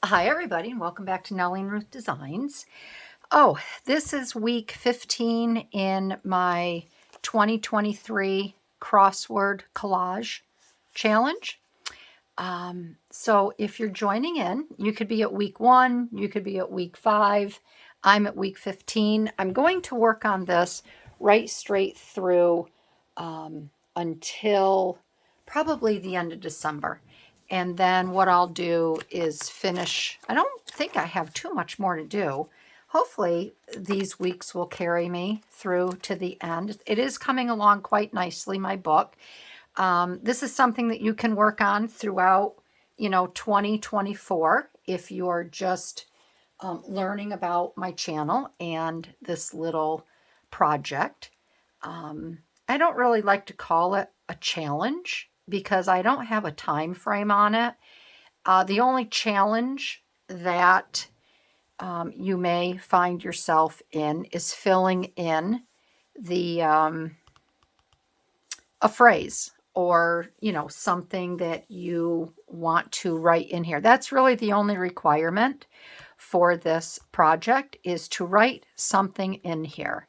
Hi everybody and welcome back to Nellie and Ruth Designs. Oh, this is week 15 in my 2023 Crossword Collage Challenge. So if you're joining in, you could be at week 1, you could be at week 5. I'm at week 15. I'm going to work on this right straight through until probably the end of December. And then what I'll do is finish. I don't think I have too much more to do. Hopefully these weeks will carry me through to the end. It is coming along quite nicely, my book. This is something that you can work on throughout, 2024 if you're just learning about my channel and this little project. I don't really like to call it a challenge because I don't have a time frame on it. The only challenge that you may find yourself in is filling in the a phrase or something that you want to write in here. That's really the only requirement for this project, is to write something in here.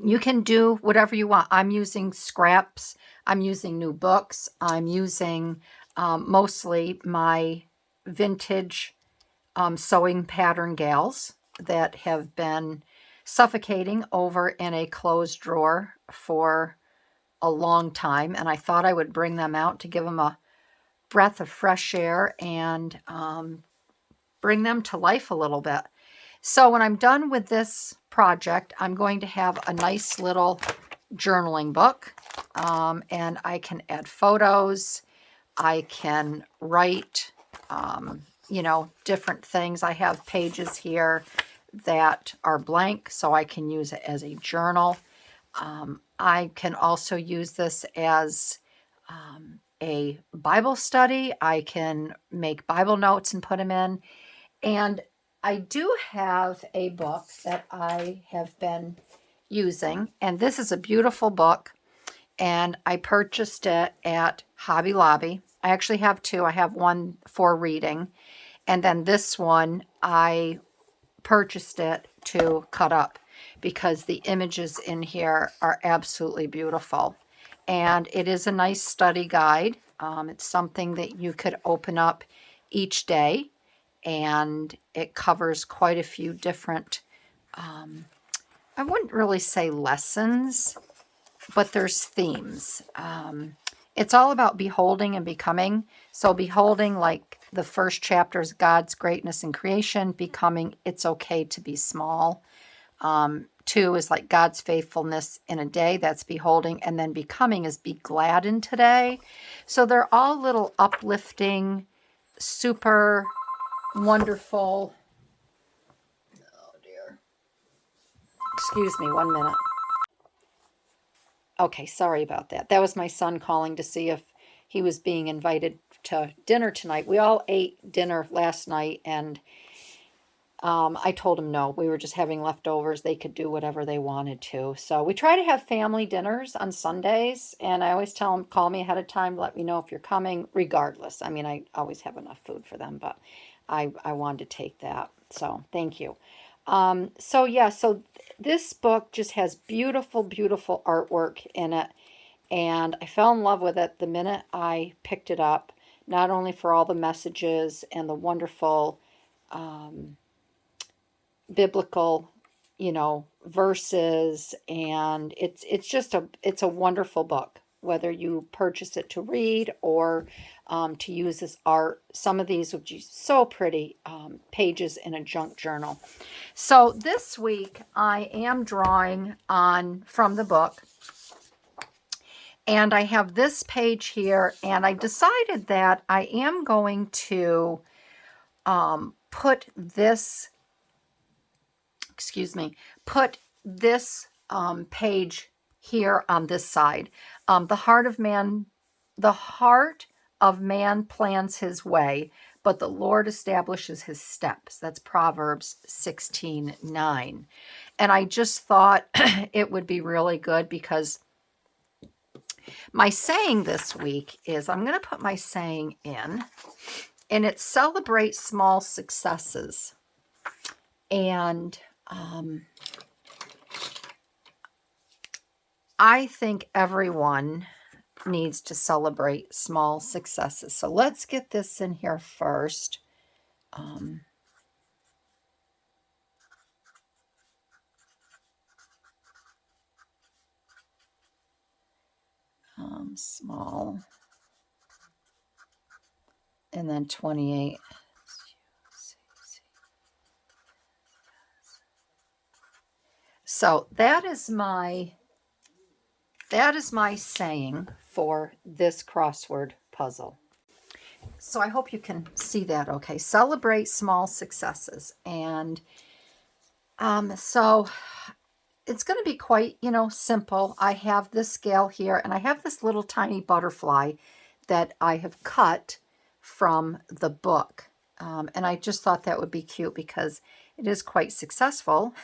You can do whatever you want. I'm using scraps. I'm using new books. I'm using mostly my vintage sewing pattern gals that have been suffocating over in a closed drawer for a long time. And I thought I would bring them out to give them a breath of fresh air and bring them to life a little bit. So when I'm done with this project, I'm going to have a nice little journaling book, and I can add photos. I can write, different things. I have pages here that are blank, so I can use it as a journal. I can also use this as a Bible study. I can make Bible notes and put them in. And I do have a book that I have been using, and this is a beautiful book, and I purchased it at Hobby Lobby. I actually have two. I have one for reading, and then this one I purchased it to cut up because the images in here are absolutely beautiful. And it is a nice study guide. It's something that you could open up each day, and it covers quite a few different, I wouldn't really say lessons, but there's themes. It's all about beholding and becoming. So beholding, like the first chapter, is God's greatness in creation. Becoming, it's okay to be small. 2 is like God's faithfulness in a day. That's beholding. And then becoming is be glad in today. So they're all little uplifting, super wonderful. Oh dear. Excuse me 1 minute. Okay, sorry about that. That was my son calling to see if he was being invited to dinner tonight. We all ate dinner last night, and I told him no. We were just having leftovers. They could do whatever they wanted to. So we try to have family dinners on Sundays, and I always tell them, call me ahead of time, let me know if you're coming, regardless. I mean, I always have enough food for them, but I wanted to take that. So thank you. So this book just has beautiful, beautiful artwork in it. And I fell in love with it the minute I picked it up, not only for all the messages and the wonderful biblical, verses. And it's a wonderful book, whether you purchase it to read or to use as art. Some of these would be so pretty, pages in a junk journal. So this week I am drawing from the book, and I have this page here, and I decided that I am going to put this page here on this side. The heart of man plans his way, but the Lord establishes his steps. That's Proverbs 16:9. And I just thought it would be really good because my saying this week is, I'm going to put my saying in, and it celebrates small successes. And I think everyone needs to celebrate small successes. So let's get this in here first. Small, and then 28. So that is my saying for this crossword puzzle. So I hope you can see that okay. Celebrate small successes. And so it's going to be quite, simple. I have this scale here, and I have this little tiny butterfly that I have cut from the book. And I just thought that would be cute because it is quite successful.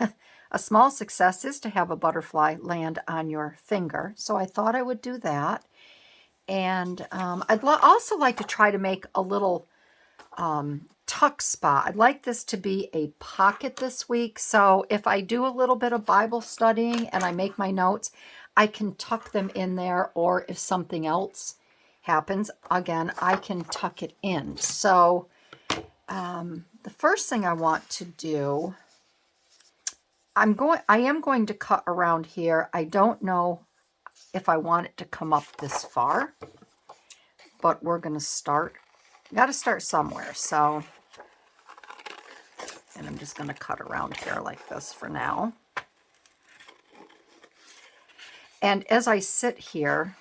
A small success is to have a butterfly land on your finger. So I thought I would do that. And I'd also like to try to make a little tuck spot. I'd like this to be a pocket this week. So if I do a little bit of Bible studying and I make my notes, I can tuck them in there. Or if something else happens, again, I can tuck it in. So the first thing I want to do, I am going to cut around here. I don't know if I want it to come up this far, but we're going to start. Got to start somewhere. So, and I'm just going to cut around here like this for now. And as I sit here,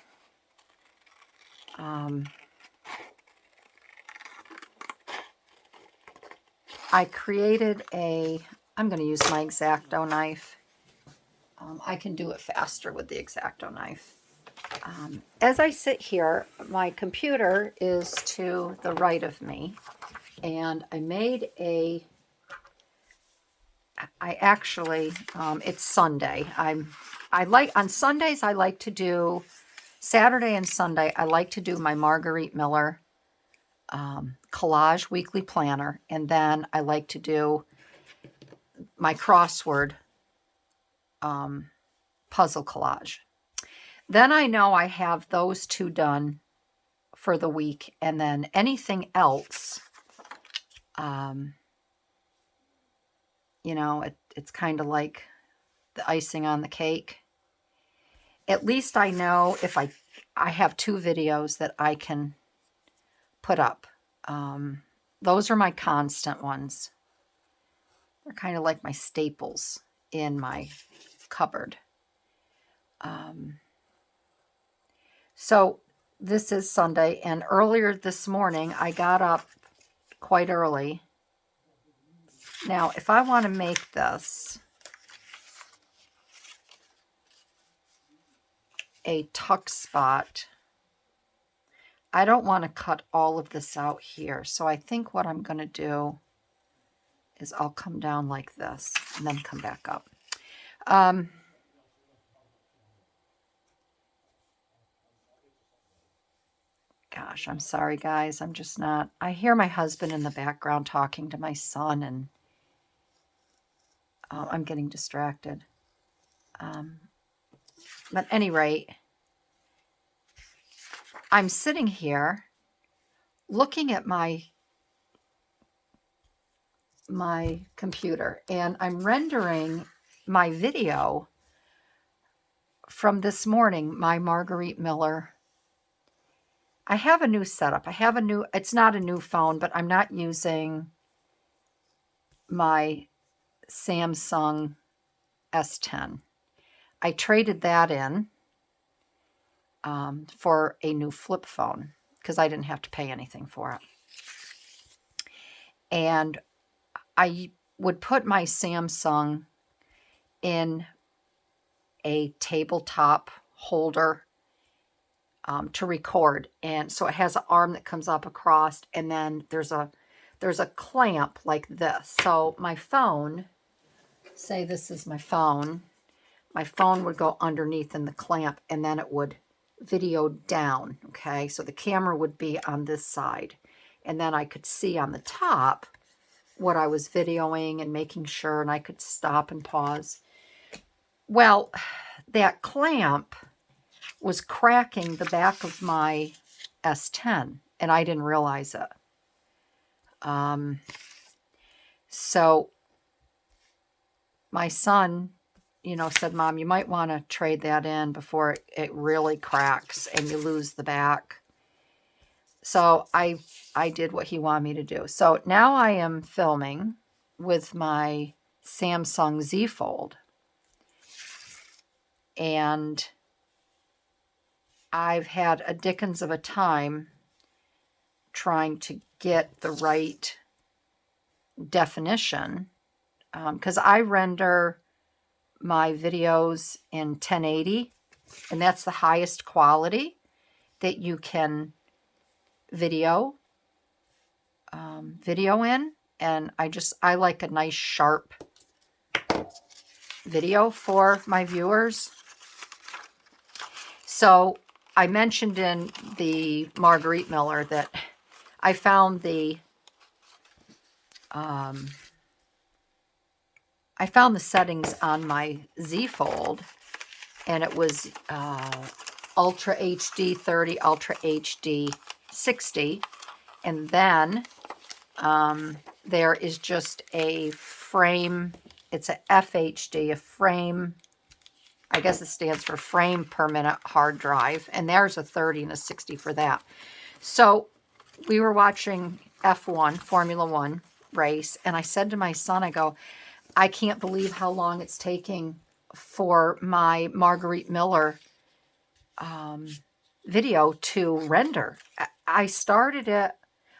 I created I'm going to use my X-Acto knife. I can do it faster with the X-Acto knife. As I sit here, my computer is to the right of me, and I made it's Sunday. On Sundays, I like to do, Saturday and Sunday, I like to do my Marguerite Miller collage weekly planner, and then I like to do my crossword puzzle collage. Then I know I have those two done for the week, and then anything else, it's kind of like the icing on the cake. At least I know if I have two videos that I can put up. Those are my constant ones. They're kind of like my staples in my cupboard. So this is Sunday, and earlier this morning I got up quite early. Now, if I want to make this a tuck spot, I don't want to cut all of this out here. So I think what I'm going to do is I'll come down like this and then come back up. Gosh, I'm sorry, guys. I'm just not. I hear my husband in the background talking to my son, and I'm getting distracted. But at any rate, I'm sitting here looking at my computer, and I'm rendering my video from this morning, my Marguerite Miller. I have a new setup. It's not a new phone, but I'm not using my Samsung S10. I traded that in for a new flip phone because I didn't have to pay anything for it. And I would put my Samsung in a tabletop holder to record, and so it has an arm that comes up across, and then there's a clamp like this. So my phone, say this is my phone would go underneath in the clamp, and then it would video down. Okay, so the camera would be on this side, and then I could see on the top what I was videoing and making sure, and I could stop and pause. Well, that clamp was cracking the back of my S10, and I didn't realize it. So my son, said, Mom, you might want to trade that in before it really cracks and you lose the back. So I did what he wanted me to do. So now I am filming with my Samsung Z Fold. And I've had a dickens of a time trying to get the right definition, because I render my videos in 1080, and that's the highest quality that you can video in. And I like a nice sharp video for my viewers. So I mentioned in the Marguerite Miller that I found the settings on my Z Fold, and it was Ultra HD 30, Ultra HD 60, and then there is just a frame. It's a FHD, a frame. I guess it stands for frame per minute hard drive, and there's a 30 and a 60 for that. So we were watching F1, Formula One race, and I said to my son, I go, I can't believe how long it's taking for my Marguerite Miller video to render. I started it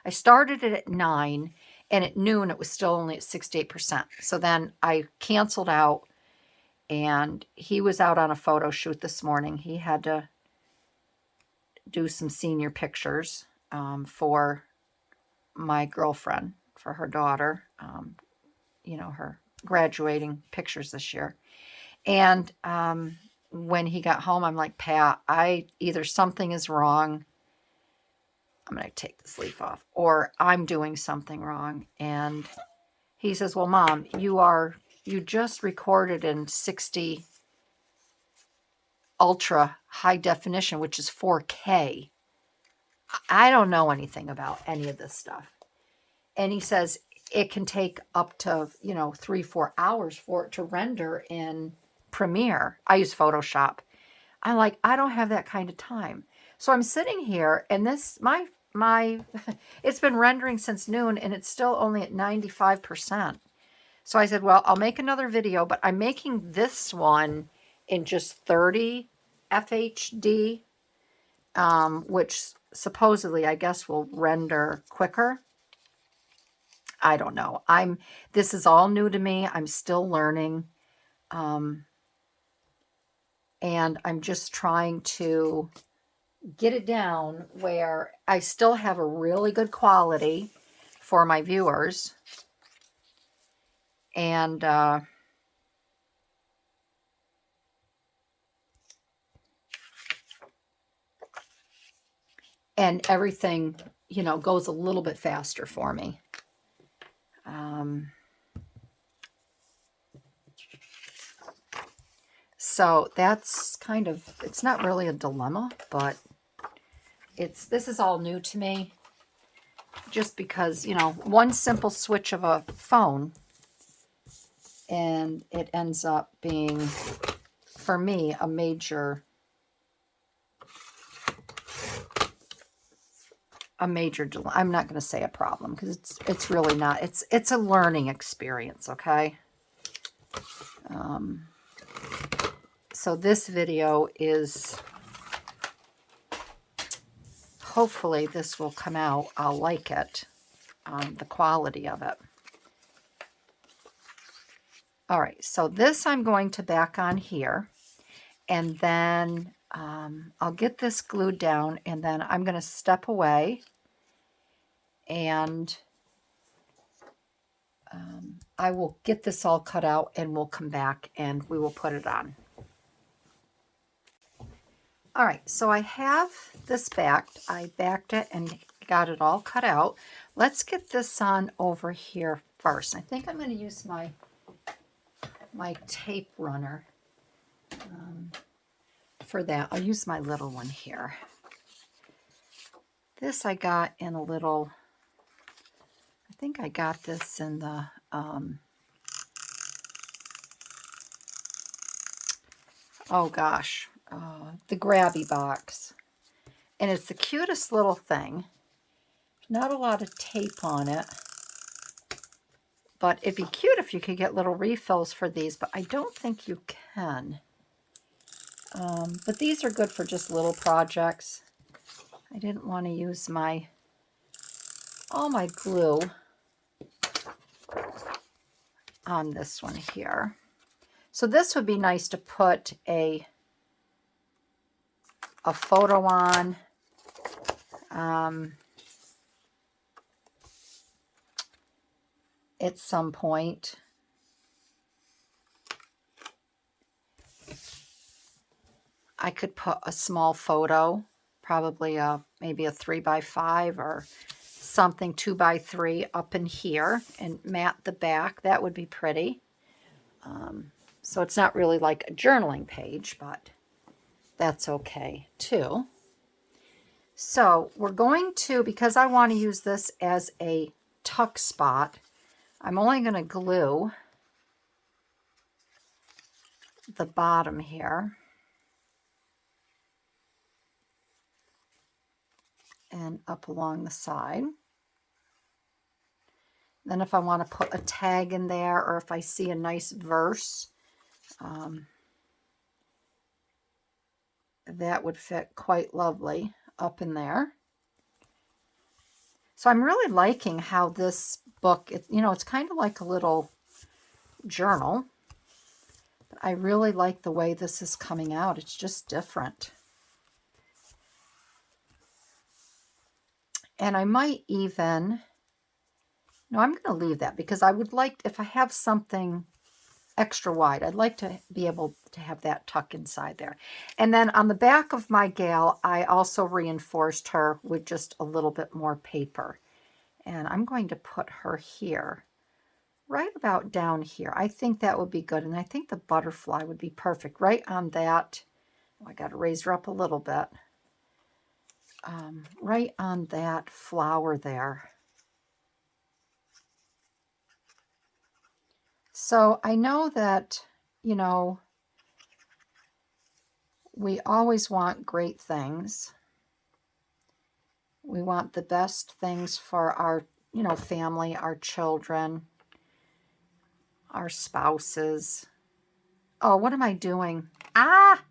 at 9, and at noon it was still only at 68%. So then I canceled out, and he was out on a photo shoot this morning. He had to do some senior pictures for my girlfriend, for her daughter, her graduating pictures this year. And when he got home, I'm like, Pat, either something is wrong, I'm going to take this leaf off, or I'm doing something wrong. And he says, well, Mom, you just recorded in 60 ultra high definition, which is 4K. I don't know anything about any of this stuff. And he says it can take up to, 3-4 hours for it to render in Premiere. I use Photoshop. I'm like, I don't have that kind of time. So I'm sitting here, and my it's been rendering since noon, and it's still only at 95%. So I said, well, I'll make another video, but I'm making this one in just 30 FHD, which supposedly, I guess, will render quicker. I don't know. This is all new to me. I'm still learning. And I'm just trying to get it down where I still have a really good quality for my viewers. And everything, goes a little bit faster for me. So that's kind of, it's not really a dilemma, but this is all new to me, just because, one simple switch of a phone, and it ends up being, for me, a major dilemma. I'm not going to say a problem, because it's really not. It's a learning experience, okay? So this video is, hopefully this will come out. I'll like it, the quality of it. All right, so this I'm going to back on here, and then I'll get this glued down, and then I'm going to step away, and I will get this all cut out, and we'll come back and we will put it on. All right, so I have this backed. I backed it and got it all cut out. Let's get this on over here first. I think I'm going to use my tape runner for that. I'll use my little one here. This I got in a little, I think I got this in the, oh gosh, the Grabby box. And it's the cutest little thing. Not a lot of tape on it. But it'd be cute if you could get little refills for these, but I don't think you can. But these are good for just little projects. I didn't want to use all my glue on this one here. So this would be nice to put a photo on. At some point. I could put a small photo, probably maybe a 3x5 or something 2x3 up in here and mat the back. That would be pretty. So it's not really like a journaling page, but that's okay too. So we're going to, because I want to use this as a tuck spot, I'm only going to glue the bottom here. And up along the side. Then if I want to put a tag in there, or if I see a nice verse, that would fit quite lovely up in there. So I'm really liking how this book, it's kind of like a little journal. But I really like the way this is coming out. It's just different. And I might even, no, I'm going to leave that because I would like, if I have something extra wide, I'd like to be able to have that tuck inside there. And then on the back of my gal, I also reinforced her with just a little bit more paper. And I'm going to put her here, right about down here. I think that would be good. And I think the butterfly would be perfect right on that. Oh, I got to raise her up a little bit. Right on that flower there. So I know that, we always want great things. We want the best things for our, family, our children, our spouses. Oh, what am I doing? Ah!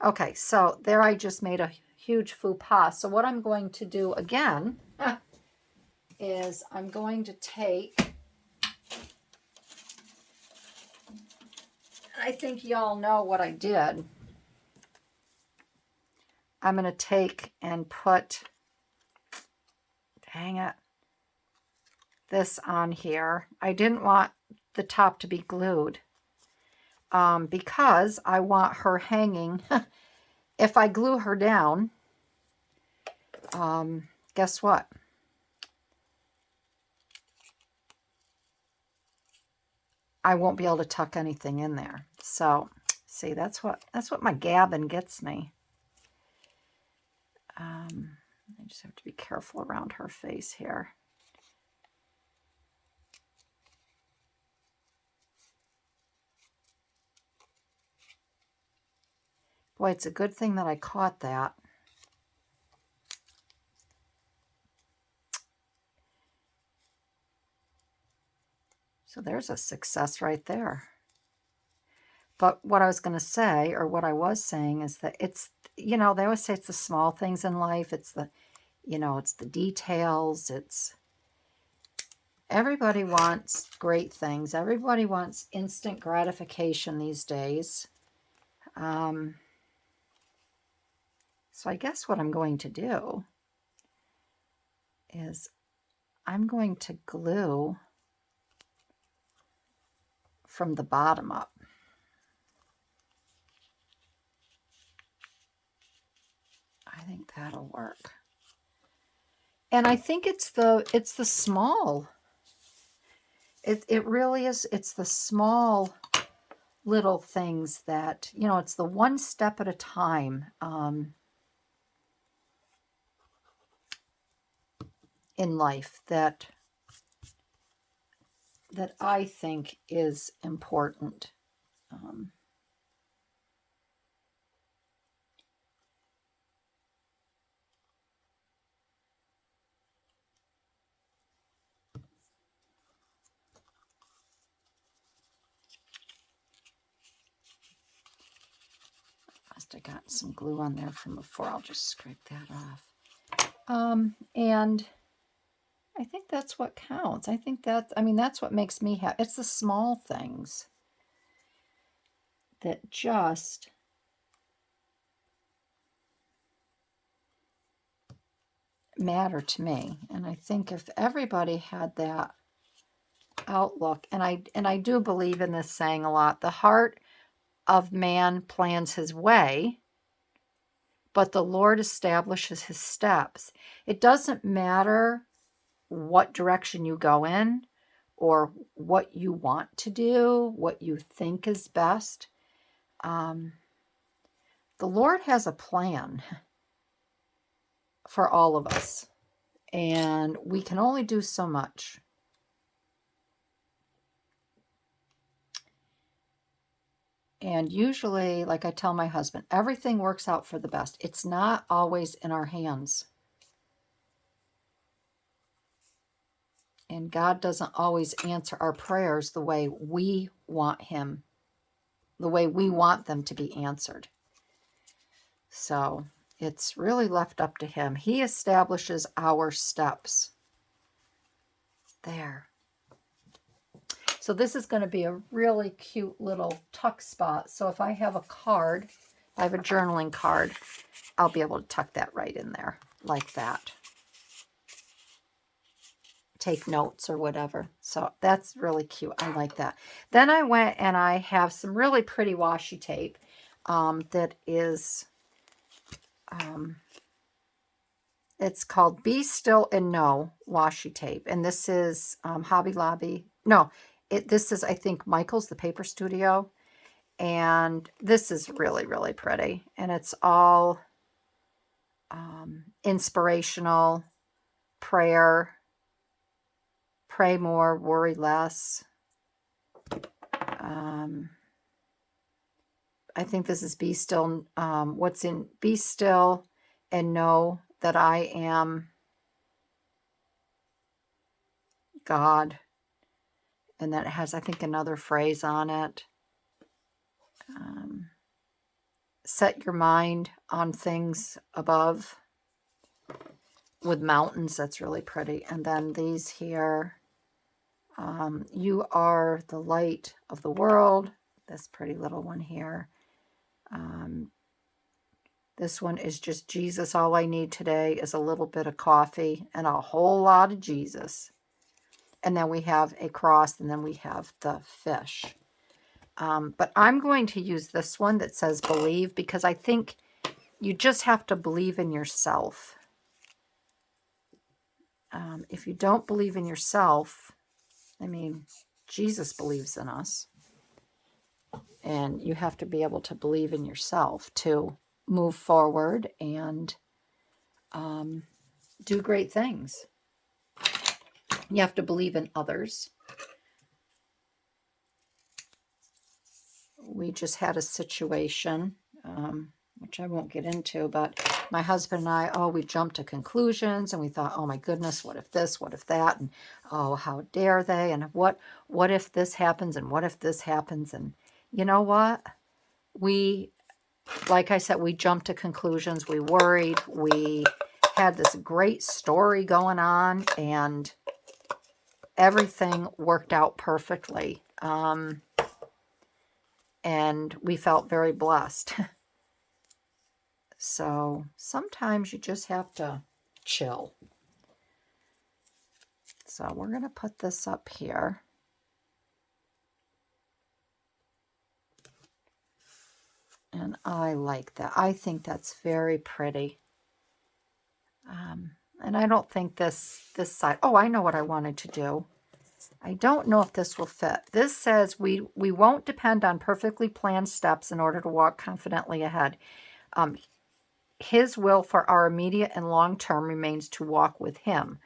Okay, so there I just made a huge faux pas. So what I'm going to do again is I'm going to take, I think y'all know what I did. I'm going to take and put, dang it, this on here. I didn't want the top to be glued because I want her hanging. If I glue her down, guess what? I won't be able to tuck anything in there. So, see, that's what my gabbing gets me. I just have to be careful around her face here. Boy, it's a good thing that I caught that. So there's a success right there. But what I was going to say, or what I was saying, is that it's, they always say it's the small things in life. It's the, it's the details. It's, everybody wants great things. Everybody wants instant gratification these days. So I guess what I'm going to do is I'm going to glue from the bottom up. I think that'll work. And I think it's the small. It really is. It's the small little things that, you know, it's the one step at a time in life that I think is important. Must have gotten some glue on there from before. I'll just scrape that off. And I think that's what counts. I think that, I mean, that's what makes me happy. It's the small things that just matter to me. And I think if everybody had that outlook, and I do believe in this saying a lot, the heart of man plans his way, but the Lord establishes his steps. It doesn't matter what direction you go in or what you want to do, what you think is best. The Lord has a plan for all of us, and we can only do so much. And usually, like I tell my husband, everything works out for the best. It's not always in our hands. And God doesn't always answer our prayers the way we want him, the way we want them to be answered. So it's really left up to him. He establishes our steps. There. So this is going to be a really cute little tuck spot. So if I have a card, I have a journaling card, I'll be able to tuck that right in there like that. Take notes or whatever. So that's really cute. I like that. Then I went and I have some really pretty washi tape that is, it's called Be Still and Know washi tape. And this is Hobby Lobby. No, this is, I think, Michael's, the Paper Studio. And this is really, really pretty. And it's all inspirational, prayer, pray more, worry less. I think this is Be Still, what's in Be Still and Know that I am God. And then it has, I think, another phrase on it. Set your mind on things above with mountains. That's really pretty. And then these here, you are the light of the world. This pretty little one here. This one is just Jesus. All I need today is a little bit of coffee and a whole lot of Jesus. And then we have a cross, and then we have the fish. But I'm going to use this one that says believe, because I think you just have to believe in yourself. If you don't believe in yourself, I mean, Jesus believes in us. And you have to be able to believe in yourself to move forward and do great things. You have to believe in others. We just had a situation, which I won't get into, but my husband and I, we jumped to conclusions, and we thought, oh my goodness, what if this, what if that, and oh, how dare they, and what if this happens, and what if this happens, and you know what? Like I said, we jumped to conclusions, we worried, we had this great story going on, and everything worked out perfectly. And we felt very blessed. So sometimes you just have to chill. So we're going to put this up here. And I like that. I think that's very pretty. And I don't think this side, oh, I know what I wanted to do. I don't know if this will fit. This says we won't depend on perfectly planned steps in order to walk confidently ahead. His will for our immediate and long term remains to walk with him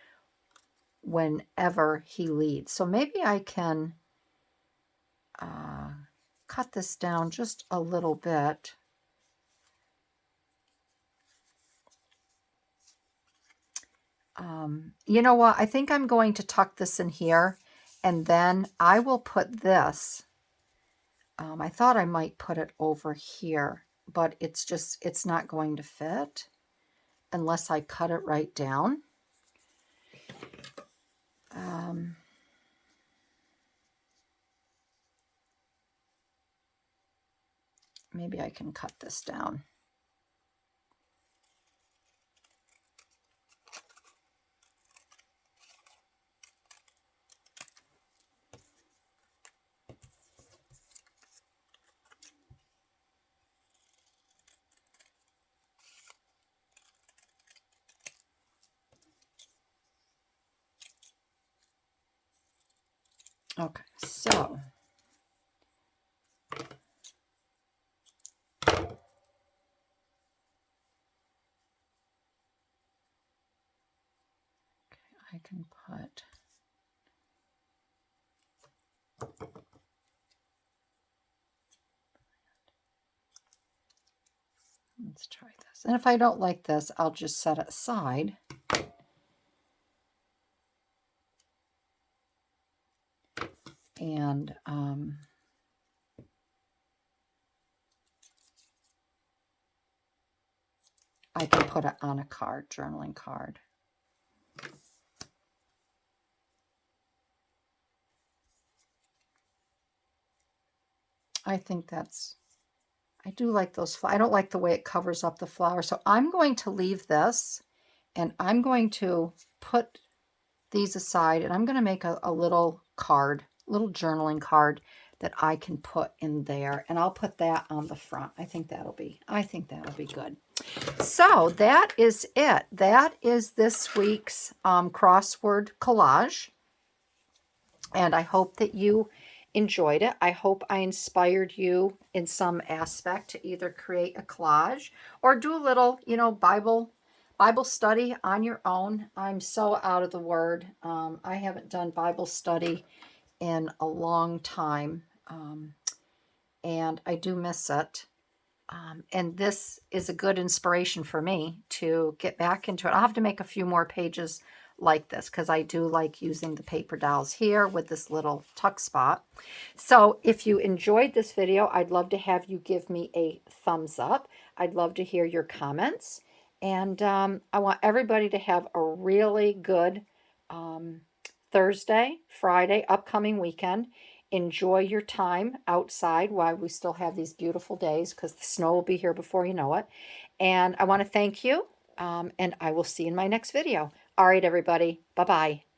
whenever he leads. So maybe I can cut this down just a little bit. You know what? I think I'm going to tuck this in here, and then I will put this. I thought I might put it over here, but it's not going to fit unless I cut it right down. Maybe I can cut this down. Okay, so I can put, let's try this. And if I don't like this, I'll just set it aside. And I can put it on a card, journaling card. I think that's, I do like those. I don't like the way it covers up the flower. So I'm going to leave this, and I'm going to put these aside, and I'm going to make a little card, little journaling card that I can put in there, and I'll put that on the front. I think that'll be good. So that is it. That is this week's crossword collage, and I hope that you enjoyed it. I hope I inspired you in some aspect to either create a collage or do a little, Bible study on your own. I'm so out of the word. I haven't done Bible study in a long time, and I do miss it. And this is a good inspiration for me to get back into it. I'll have to make a few more pages like this because I do like using the paper dowels here with this little tuck spot. So if you enjoyed this video, I'd love to have you give me a thumbs up. I'd love to hear your comments. And I want everybody to have a really good Thursday, Friday, upcoming weekend. Enjoy your time outside while we still have these beautiful days, because the snow will be here before you know it. And I want to thank you, and I will see you in my next video. All right, everybody. Bye-bye.